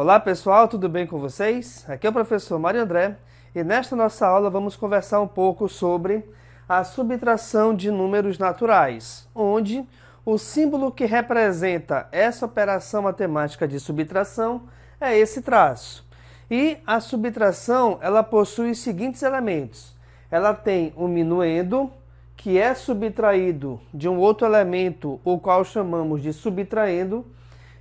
Olá pessoal, tudo bem com vocês? Aqui é o professor Mário André e nesta nossa aula vamos conversar um pouco sobre a subtração de números naturais, onde o símbolo que representa essa operação matemática de subtração é esse traço. E a subtração ela possui os seguintes elementos. Ela tem um minuendo, que é subtraído de um outro elemento, o qual chamamos de subtraendo,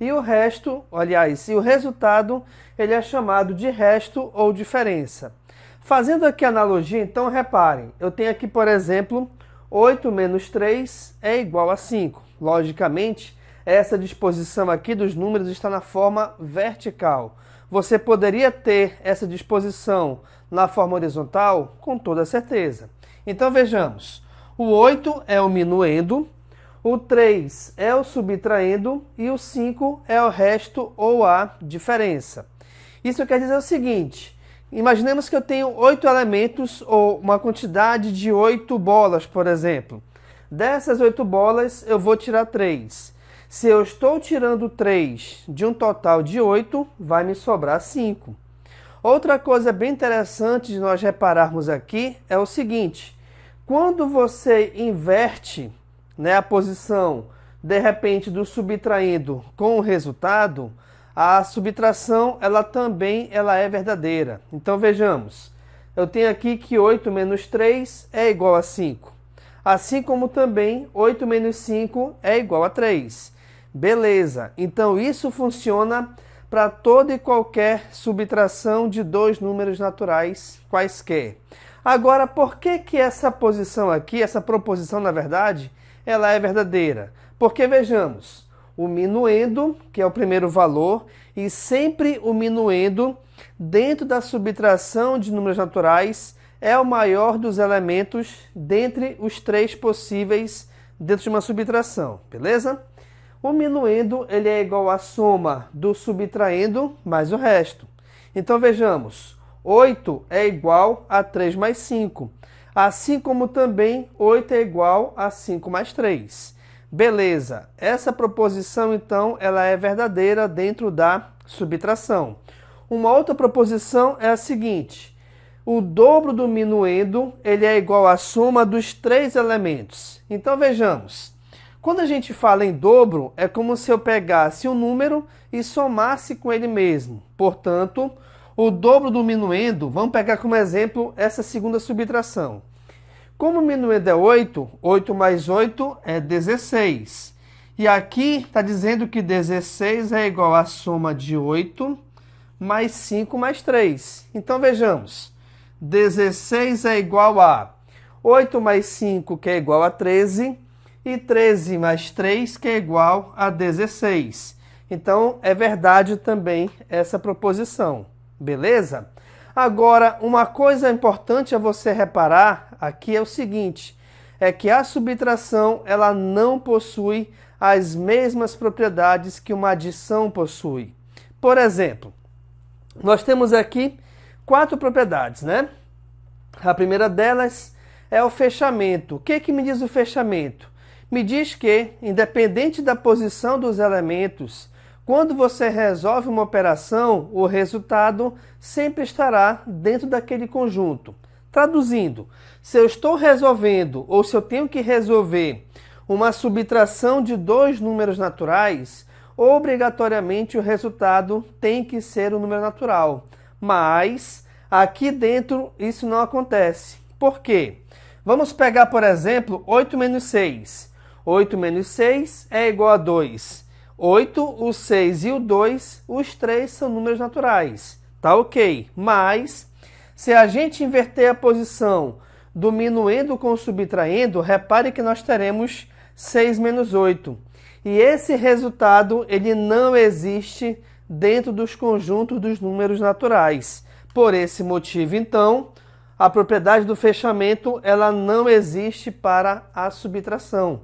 e o resto, aliás, e o resultado, ele é chamado de resto ou diferença. Fazendo aqui a analogia, então, reparem, eu tenho aqui, por exemplo, 8 menos 3 é igual a 5. Logicamente, essa disposição aqui dos números está na forma vertical. Você poderia ter essa disposição na forma horizontal? Com toda certeza. Então, vejamos. O 8 é o minuendo, o 3 é o subtraendo e o 5 é o resto ou a diferença. Isso quer dizer o seguinte, imaginemos que eu tenho 8 elementos ou uma quantidade de 8 bolas, por exemplo. Dessas 8 bolas eu vou tirar 3. Se eu estou tirando 3 de um total de 8, vai me sobrar 5. Outra coisa bem interessante de nós repararmos aqui é o seguinte, quando você inverte a posição, de repente, do subtraindo com o resultado, a subtração ela também é verdadeira. Então vejamos, eu tenho aqui que 8 menos 3 é igual a 5. Assim como também 8 menos 5 é igual a 3. Beleza, então isso funciona para toda e qualquer subtração de dois números naturais quaisquer. Agora, por que essa posição aqui, essa proposição, na verdade, ela é verdadeira? Porque, vejamos, o minuendo, que é o primeiro valor, e sempre o minuendo, dentro da subtração de números naturais, é o maior dos elementos dentre os três possíveis dentro de uma subtração, beleza? O minuendo ele é igual à soma do subtraendo mais o resto. Então, vejamos. 8 é igual a 3 mais 5, assim como também 8 é igual a 5 mais 3. Beleza, essa proposição então ela é verdadeira dentro da subtração. Uma outra proposição é a seguinte, o dobro do minuendo ele é igual à soma dos três elementos. Então vejamos, quando a gente fala em dobro é como se eu pegasse um número e somasse com ele mesmo, portanto, o dobro do minuendo, vamos pegar como exemplo essa segunda subtração. Como o minuendo é 8, 8 mais 8 é 16. E aqui está dizendo que 16 é igual à soma de 8 mais 5 mais 3. Então vejamos, 16 é igual a 8 mais 5, que é igual a 13, e 13 mais 3, que é igual a 16. Então é verdade também essa proposição. Beleza? Agora, uma coisa importante a você reparar aqui é o seguinte, é que a subtração ela não possui as mesmas propriedades que uma adição possui. Por exemplo, nós temos aqui 4 propriedades, né? A primeira delas é o fechamento. O que me diz o fechamento? Me diz que, independente da posição dos elementos, quando você resolve uma operação, o resultado sempre estará dentro daquele conjunto. Traduzindo, se eu estou resolvendo ou se eu tenho que resolver uma subtração de dois números naturais, obrigatoriamente o resultado tem que ser um número natural. Mas aqui dentro isso não acontece. Por quê? Vamos pegar, por exemplo, 8 menos 6. 8 menos 6 é igual a 2. 8, o 6 e o 2, os três são números naturais. Tá ok. Mas, se a gente inverter a posição do minuendo com o subtraendo, repare que nós teremos 6 menos 8. E esse resultado, ele não existe dentro dos conjuntos dos números naturais. Por esse motivo, então, a propriedade do fechamento, ela não existe para a subtração.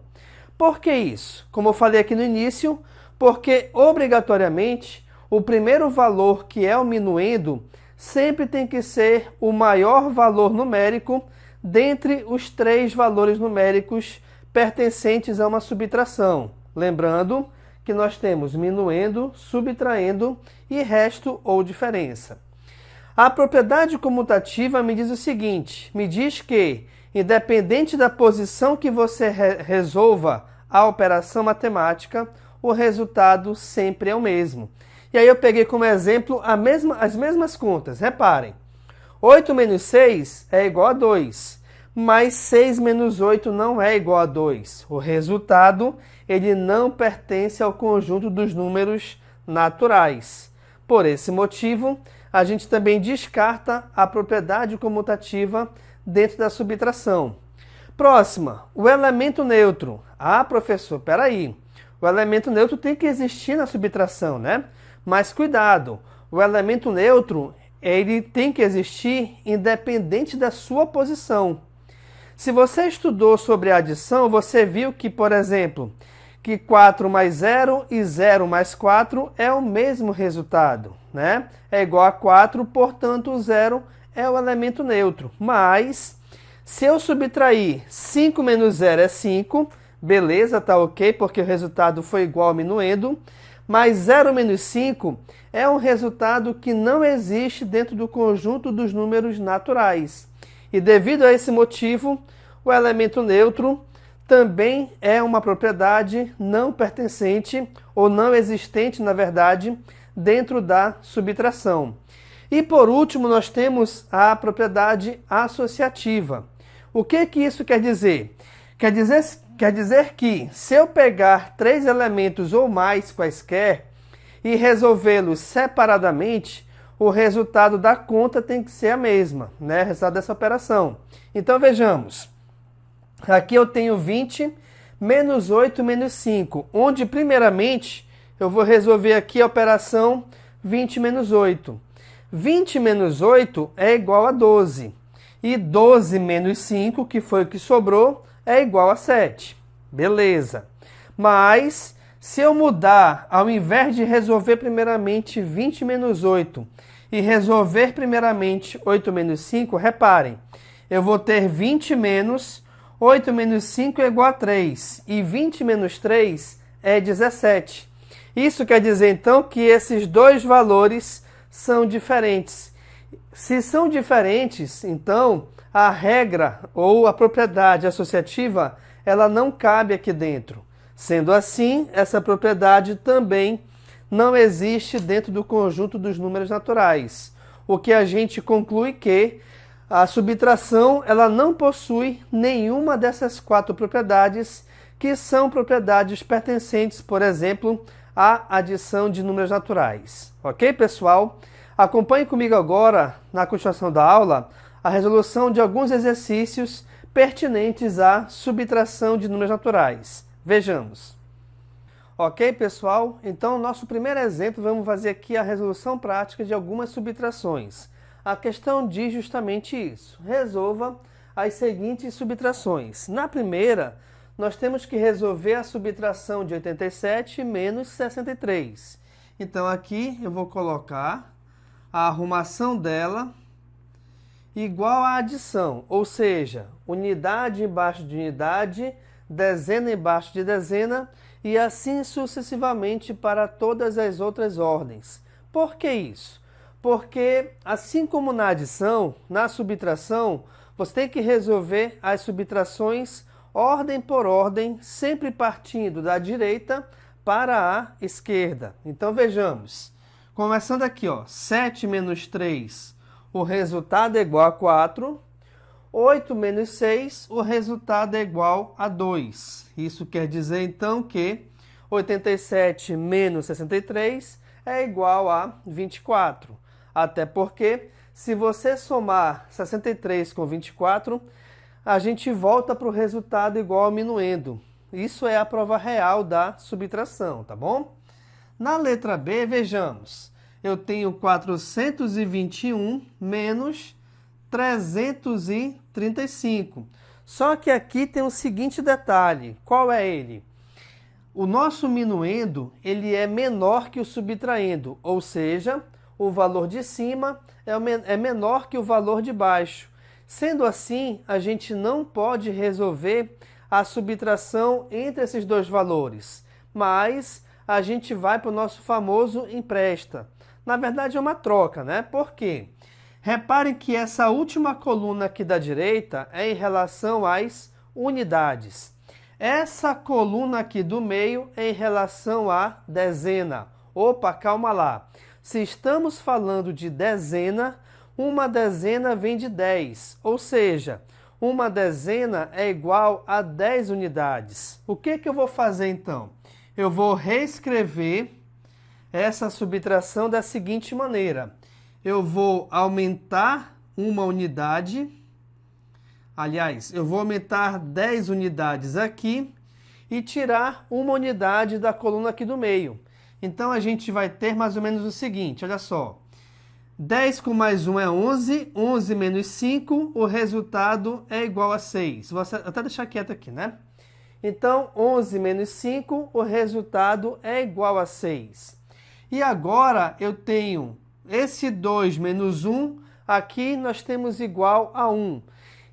Por que isso? Como eu falei aqui no início, porque, obrigatoriamente, o primeiro valor, que é o minuendo, sempre tem que ser o maior valor numérico dentre os três valores numéricos pertencentes a uma subtração. Lembrando que nós temos minuendo, subtraindo e resto ou diferença. A propriedade comutativa me diz o seguinte, me diz que, independente da posição que você resolva a operação matemática, o resultado sempre é o mesmo. E aí eu peguei como exemplo as mesmas contas. Reparem, 8 menos 6 é igual a 2, mas 6 menos 8 não é igual a 2. O resultado ele não pertence ao conjunto dos números naturais. Por esse motivo, a gente também descarta a propriedade comutativa dentro da subtração. Próxima, o elemento neutro. Ah, professor, peraí. O elemento neutro tem que existir na subtração, né? Mas cuidado, o elemento neutro ele tem que existir independente da sua posição. Se você estudou sobre a adição, você viu que, por exemplo, que 4 mais 0 e 0 mais 4 é o mesmo resultado, né? É igual a 4, portanto, o 0 é o elemento neutro. Mas, se eu subtrair 5 menos 0 é 5, beleza, tá ok, porque o resultado foi igual ao minuendo, mas 0 menos 5 é um resultado que não existe dentro do conjunto dos números naturais. E devido a esse motivo, o elemento neutro também é uma propriedade não pertencente, ou não existente, na verdade, dentro da subtração. E por último, nós temos a propriedade associativa. O que isso quer dizer? Quer dizer que, se eu pegar 3 elementos ou mais quaisquer e resolvê-los separadamente, o resultado da conta tem que ser a mesma, né? O resultado dessa operação. Então, vejamos. Aqui eu tenho 20 menos 8 menos 5, onde, primeiramente, eu vou resolver aqui a operação 20 menos 8. 20 menos 8 é igual a 12. E 12 menos 5, que foi o que sobrou, é igual a 7. Beleza. Mas, se eu mudar, ao invés de resolver primeiramente 20 menos 8 e resolver primeiramente 8 menos 5, reparem, eu vou ter 20 menos 8 menos 5 é igual a 3. E 20 menos 3 é 17. Isso quer dizer, então, que esses dois valores são diferentes. Se são diferentes, então, a regra ou a propriedade associativa, ela não cabe aqui dentro. Sendo assim, essa propriedade também não existe dentro do conjunto dos números naturais. O que a gente conclui que a subtração ela não possui nenhuma dessas 4 propriedades, que são propriedades pertencentes, por exemplo, à adição de números naturais. Ok, pessoal? Acompanhe comigo agora, na continuação da aula, a resolução de alguns exercícios pertinentes à subtração de números naturais. Vejamos. Ok, pessoal? Então, nosso primeiro exemplo, vamos fazer aqui a resolução prática de algumas subtrações. A questão diz justamente isso. Resolva as seguintes subtrações. Na primeira, nós temos que resolver a subtração de 87 menos 63. Então, aqui eu vou colocar a arrumação dela igual à adição, ou seja, unidade embaixo de unidade, dezena embaixo de dezena, e assim sucessivamente para todas as outras ordens. Por que isso? Porque, assim como na adição, na subtração, você tem que resolver as subtrações ordem por ordem, sempre partindo da direita para a esquerda. Então, vejamos. Começando aqui, ó, 7 menos 3, o resultado é igual a 4. 8 menos 6, o resultado é igual a 2. Isso quer dizer, então, que 87 menos 63 é igual a 24. Até porque, se você somar 63 com 24, a gente volta para o resultado igual ao minuendo. Isso é a prova real da subtração, tá bom? Na letra B, vejamos. Eu tenho 421 menos 335. Só que aqui tem o seguinte detalhe. Qual é ele? O nosso minuendo ele é menor que o subtraendo, ou seja, o valor de cima é menor que o valor de baixo. Sendo assim, a gente não pode resolver a subtração entre esses dois valores, mas a gente vai para o nosso famoso empresta. Na verdade é uma troca, né? Por quê? Reparem que essa última coluna aqui da direita é em relação às unidades. Essa coluna aqui do meio é em relação à dezena. Opa, calma lá. Se estamos falando de dezena, uma dezena vem de 10, ou seja, uma dezena é igual a 10 unidades. O que eu vou fazer então? Eu vou reescrever essa subtração da seguinte maneira. Eu vou aumentar uma unidade, aliás, eu vou aumentar 10 unidades aqui e tirar uma unidade da coluna aqui do meio. Então, a gente vai ter mais ou menos o seguinte, olha só. 10 com mais 1 é 11, 11 menos 5, o resultado é igual a 6. Vou até deixar quieto aqui, né? Então, 11 menos 5, o resultado é igual a 6. E agora, eu tenho esse 2 menos 1, aqui nós temos igual a 1.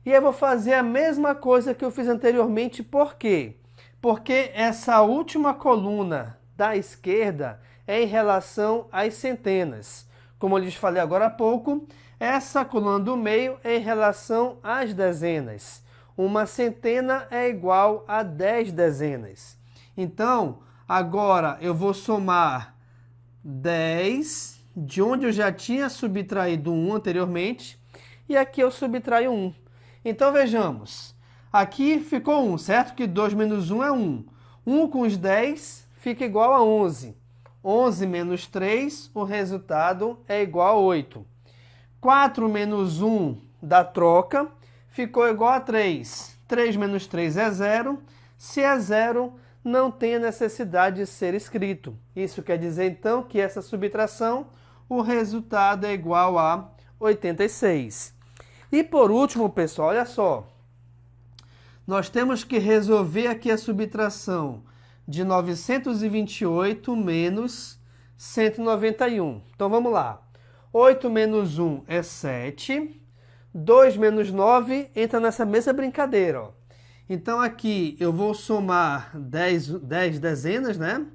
E eu vou fazer a mesma coisa que eu fiz anteriormente, por quê? Porque essa última coluna da esquerda é em relação às centenas. Como eu lhes falei agora há pouco, essa coluna do meio é em relação às dezenas. Uma centena é igual a 10 dezenas. Então, agora eu vou somar 10, de onde eu já tinha subtraído 1 anteriormente, e aqui eu subtraio 1. Então, vejamos. Aqui ficou 1, certo? Que 2 menos 1 é 1. 1 com os 10 fica igual a 11. 11 menos 3, o resultado é igual a 8. 4 menos 1 da troca ficou igual a 3. 3 menos 3 é 0. Se é 0, não tem a necessidade de ser escrito. Isso quer dizer, então, que essa subtração, o resultado é igual a 86. E por último, pessoal, olha só. Nós temos que resolver aqui a subtração de 928 menos 191. Então, vamos lá. 8 menos 1 é 7. 2 menos 9 entra nessa mesma brincadeira. Ó. Então, aqui eu vou somar 10 dezenas, né?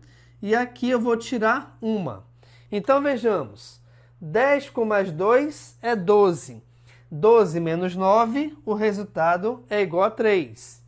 E aqui eu vou tirar uma. Então, vejamos. 10 com mais 2 é 12. 12 menos 9, o resultado é igual a 3.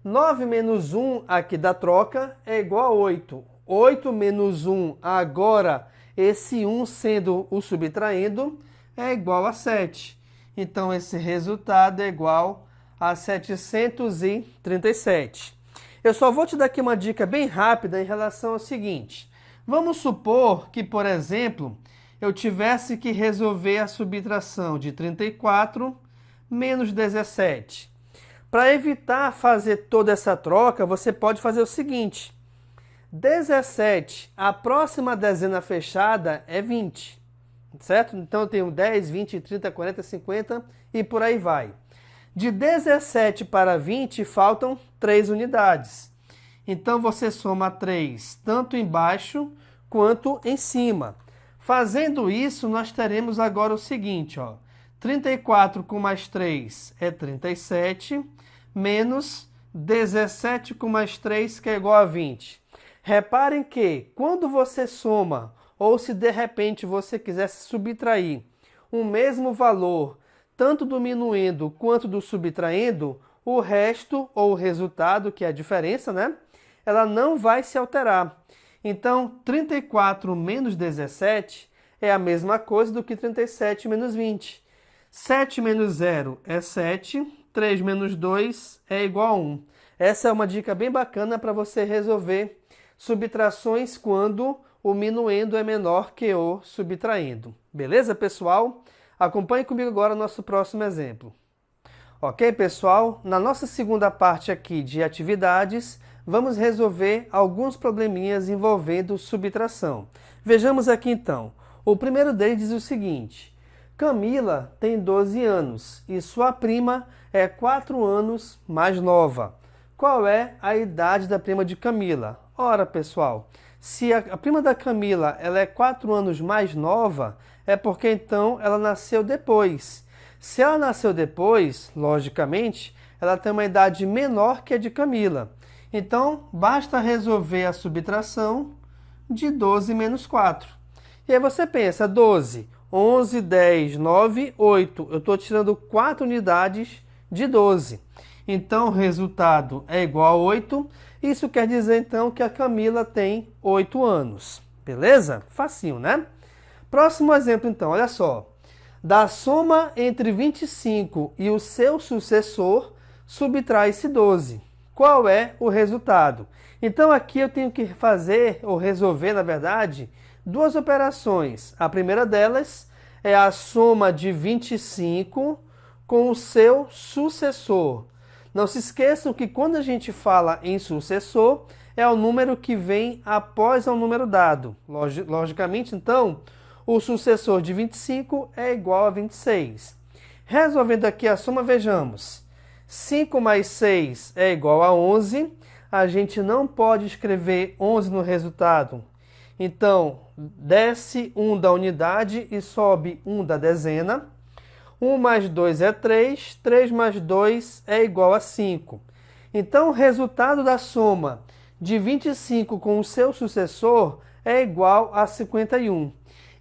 9 menos 1 aqui da troca é igual a 8. 8 menos 1 agora, esse 1 sendo o subtraindo, é igual a 7. Então, esse resultado é igual a 737. Eu só vou te dar aqui uma dica bem rápida em relação ao seguinte. Vamos supor que, por exemplo, eu tivesse que resolver a subtração de 34 menos 17. Para evitar fazer toda essa troca, você pode fazer o seguinte. 17, a próxima dezena fechada é 20, certo? Então eu tenho 10, 20, 30, 40, 50 e por aí vai. De 17 para 20 faltam 3 unidades. Então você soma 3 tanto embaixo quanto em cima. Fazendo isso, nós teremos agora o seguinte, ó. 34 com mais 3 é 37, menos 17 com mais 3, que é igual a 20. Reparem que, quando você soma, ou se de repente você quisesse subtrair o mesmo valor, tanto do minuendo quanto do subtraindo, o resto, ou o resultado, que é a diferença, né? Ela não vai se alterar. Então, 34 menos 17 é a mesma coisa do que 37 menos 20. 7 menos 0 é 7, 3 menos 2 é igual a 1. Essa é uma dica bem bacana para você resolver subtrações quando o minuendo é menor que o subtraindo. Beleza, pessoal? Acompanhe comigo agora o nosso próximo exemplo. Ok, pessoal? Na nossa segunda parte aqui de atividades, vamos resolver alguns probleminhas envolvendo subtração. Vejamos aqui então. O primeiro deles diz o seguinte. Camila tem 12 anos e sua prima é 4 anos mais nova. Qual é a idade da prima de Camila? Ora, pessoal, se a prima da Camila ela é 4 anos mais nova, é porque então ela nasceu depois. Se ela nasceu depois, logicamente, ela tem uma idade menor que a de Camila. Então, basta resolver a subtração de 12 menos 4. E aí você pensa, 12, 11, 10, 9, 8. Eu estou tirando 4 unidades de 12. Então, o resultado é igual a 8. Isso quer dizer, então, que a Camila tem 8 anos. Beleza? Facinho, né? Próximo exemplo, então, olha só. Da soma entre 25 e o seu sucessor, subtrai-se 12. Qual é o resultado? Então, aqui eu tenho que fazer, ou resolver, na verdade, duas operações. A primeira delas é a soma de 25 com o seu sucessor. Não se esqueçam que quando a gente fala em sucessor, é o número que vem após o número dado. Logicamente, então, o sucessor de 25 é igual a 26. Resolvendo aqui a soma, vejamos. 5 mais 6 é igual a 11. A gente não pode escrever 11 no resultado. Então, desce 1 da unidade e sobe 1 da dezena. 1 mais 2 é 3. 3 mais 2 é igual a 5. Então, o resultado da soma de 25 com o seu sucessor é igual a 51.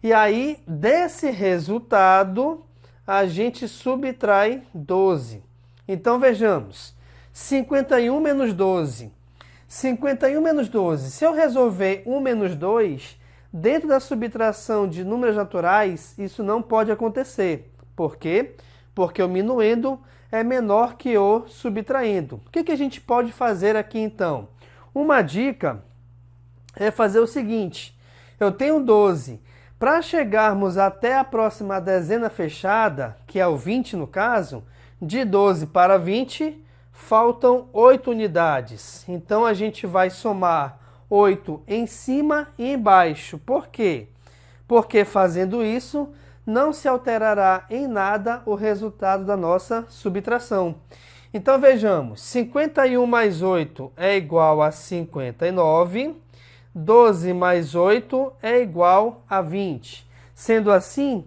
E aí, desse resultado, a gente subtrai 12. Então, vejamos. 51 menos 12. 51 menos 12. Se eu resolver 1 menos 2, dentro da subtração de números naturais, isso não pode acontecer. Por quê? Porque o minuendo é menor que o subtraindo. O que a gente pode fazer aqui, então? Uma dica é fazer o seguinte. Eu tenho 12. Para chegarmos até a próxima dezena fechada, que é o 20 no caso, de 12 para 20, faltam 8 unidades. Então, a gente vai somar 8 em cima e embaixo. Por quê? Porque fazendo isso, não se alterará em nada o resultado da nossa subtração. Então, vejamos. 51 mais 8 é igual a 59. 12 mais 8 é igual a 20. Sendo assim,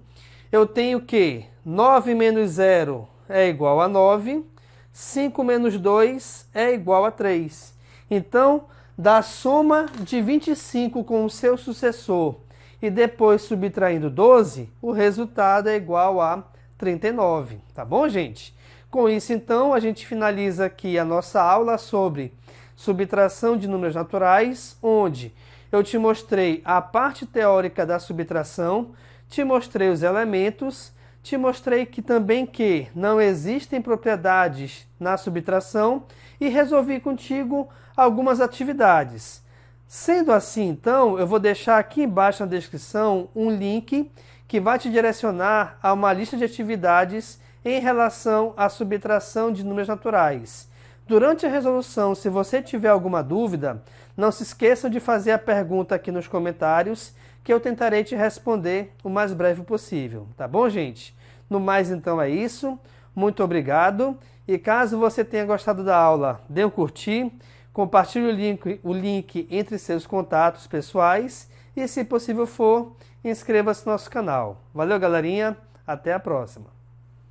eu tenho que 9 menos 0 é igual a 9. 5 menos 2 é igual a 3. Então, da soma de 25 com o seu sucessor e depois subtraindo 12, o resultado é igual a 39. Tá bom, gente? Com isso, então, a gente finaliza aqui a nossa aula sobre subtração de números naturais, onde eu te mostrei a parte teórica da subtração, te mostrei os elementos, te mostrei que também que não existem propriedades na subtração e resolvi contigo algumas atividades. Sendo assim, então, eu vou deixar aqui embaixo na descrição um link que vai te direcionar a uma lista de atividades em relação à subtração de números naturais. Durante a resolução, se você tiver alguma dúvida, não se esqueça de fazer a pergunta aqui nos comentários, que eu tentarei te responder o mais breve possível. Tá bom, gente? No mais, então, é isso. Muito obrigado. E caso você tenha gostado da aula, dê um curtir, compartilhe o link entre seus contatos pessoais e, se possível for, inscreva-se no nosso canal. Valeu, galerinha. Até a próxima.